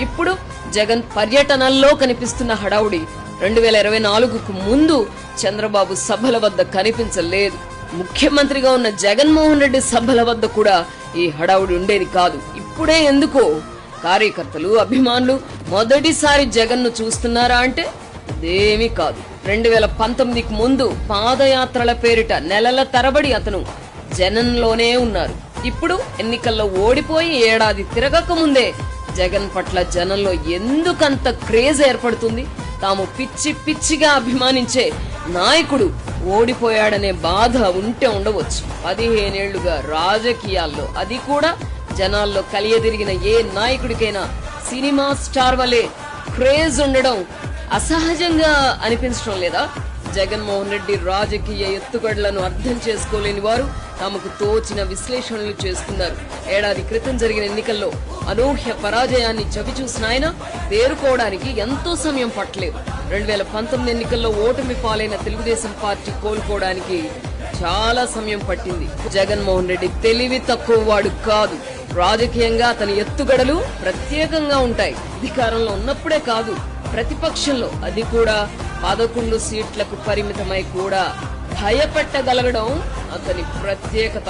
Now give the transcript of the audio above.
ఇప్పుడు జగన్ పర్యటనల్లో కనిపిస్తున్న హడావుడి 2024కు ముందు చంద్రబాబు సభల వద్ద కనిపించలేదు. ముఖ్యమంత్రిగా ఉన్న జగన్మోహన్ రెడ్డి సభల వద్ద కూడా ఈ హడావుడి ఉండేది కాదు. ఇప్పుడే ఎందుకో కార్యకర్తలు, అభిమానులు మొదటిసారి జగన్ ను చూస్తున్నారా అంటే అదేమీ కాదు. 2019కు ముందు పాదయాత్రల పేరిట నెలల తరబడి అతను జనంలోనే ఉన్నారు. ఇప్పుడు ఎన్నికల్లో ఓడిపోయి ఏడాది తిరగక ముందే జగన్ పట్ల జనంలో ఎందుకంత క్రేజ్ ఏర్పడుతుంది? తాము పిచ్చి పిచ్చిగా అభిమానించే నాయకుడు ఓడిపోయాడనే బాధ ఉంటే ఉండవచ్చు. 15 ఏళ్లుగా రాజకీయాల్లో, అది కూడా జనాల్లో కలియదిరిగిన ఏ నాయకుడికైనా సినిమా స్టార్ వలె క్రేజ్ ఉండడం అసహజంగా అనిపించడం లేదా? జగన్మోహన్ రెడ్డి రాజకీయ ఎత్తుగడలను అర్థం చేసుకోలేని వారు తమకు తోచిన విశ్లేషణలు చేస్తున్నారు. ఏడాది క్రితం జరిగిన ఎన్నికల్లో అనూహ్య పరాజయాన్ని చవిచూసిన ఆయన తేరుకోవడానికి ఎంతో సమయం పట్టలేదు. 2019 ఎన్నికల్లో ఓటమి పాలైన తెలుగుదేశం పార్టీ కోలుకోవడానికి చాలా సమయం పట్టింది. జగన్మోహన్ రెడ్డి తెలివి తక్కువ వాడు కాదు. రాజకీయంగా అతని ఎత్తుగడలు ప్రత్యేకంగా ఉంటాయి. అధికారంలో ఉన్నప్పుడే కాదు, ప్రతిపక్షంలో, అది కూడా 11 సీట్లకు పరిమితమై కూడా భయపెట్టగలగడం అతని ప్రత్యేకత.